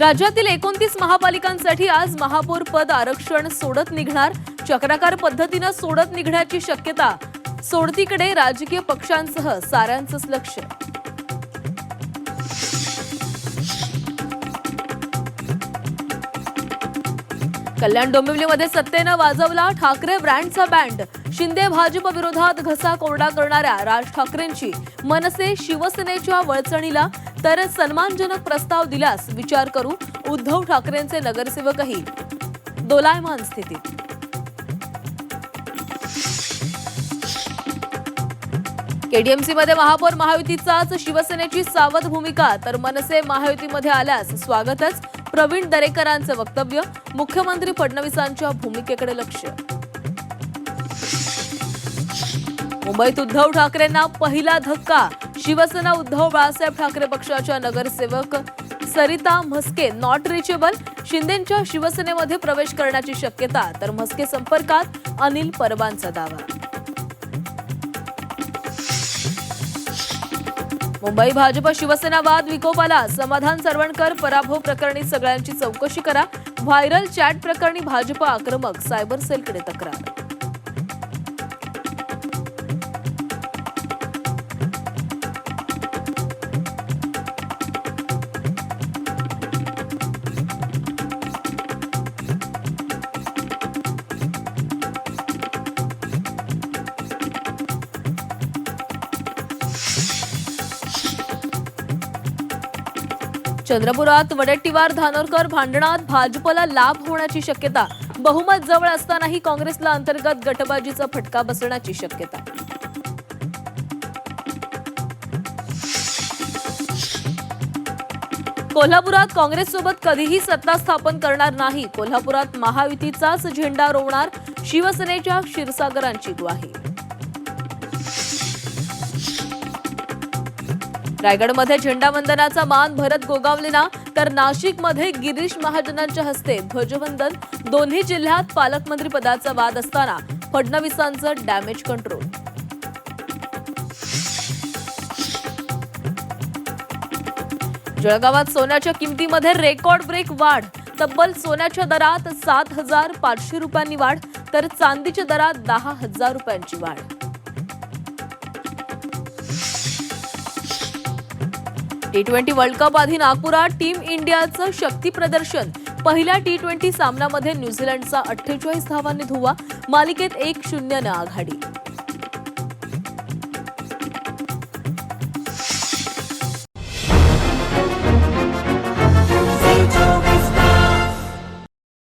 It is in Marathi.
राज्यातील 29 महापालिकांसाठी आज महापौर पद आरक्षण सोडत निघणार. चक्राकार पद्धतीने सोडत निघण्याची शक्यता. सोडतीकडे राजकीय पक्षांसह साऱ्यांचंच लक्ष. कल्याण डोंबिवलीमध्ये सत्तेनं वाजवला ठाकरे ब्रँडचा बँड. शिंदे भाजप विरोधात घसा कोरडा करणाऱ्या राज ठाकरेंची मनसे शिवसेनेच्या वळचणीला, तर सन्मानजनक प्रस्ताव दिल्यास विचार करू. उद्धव ठाकरेंचे नगरसेवकही दोलायमान स्थितीत. केडीएमसी मध्ये महापौर महायुतीचाच शिवसेनेची सावध भूमिका, तर मनसे महायुतीमध्ये आल्यास स्वागतच. प्रवीण दरेकरांचं वक्तव्य. मुख्यमंत्री फडणवीसांच्या भूमिकेकडे लक्ष. मुंबईत उद्धव ठाकरेंना पहिला धक्का. शिवसेना उद्धव बाळासाहेब ठाकरे पक्षाच्या नगरसेवक सरिता म्हस्के नॉट रिचेबल. शिंदेंच्या शिवसेनेमध्ये प्रवेश करण्याची शक्यता, तर म्हस्के संपर्कात. अनिल परबांचा दावा. मुंबई भाजप शिवसेना वाद विकोपाला. समाधान सरवणकर पराभव प्रकरणी सगळ्यांची चौकशी करा. व्हायरल चॅट प्रकरणी भाजप आक्रमक. सायबर सेलकडे तक्रार. चंद्रपुरात वडेट्टीवार धानोरकर भांडणात भाजपला लाभ होण्याची शक्यता. बहुमत जवळ असतानाही काँग्रेसला अंतर्गत गटबाजीचा फटका बसण्याची शक्यता. कोल्हापुरात काँग्रेससोबत कधीही सत्ता स्थापन करणार नाही. कोल्हापुरात महायुतीचाच झेंडा रोवणार. शिवसेनेच्या क्षीरसागरांची ग्वाही. रायगडमध्ये झेंडावंदनाचा मान. भरत गोगावलेला, तर नाशिकमध्ये गिरीश महाजनांच्या हस्ते ध्वजवंदन. दोन्ही जिल्ह्यात पालकमंत्री पदाचा वाद असताना फडणवीसांचं डॅमेज कंट्रोल. जळगावात सोन्याच्या किमतीमध्ये रेकॉर्ड ब्रेक वाढ. तब्बल सोन्याच्या दरात 7,500 रुपयांनी वाढ, तर चांदीच्या दरात 10,000 रुपयांची वाढ. T20 वर्ल्ड कप आधी नागपुरात टीम इंडियाचं शक्ती प्रदर्शन. पहिल्या T20 सामन्यामध्ये न्यूझीलंडचा 48 धावांनी धुव्वा. मालिकेत 1-0 आघाडी.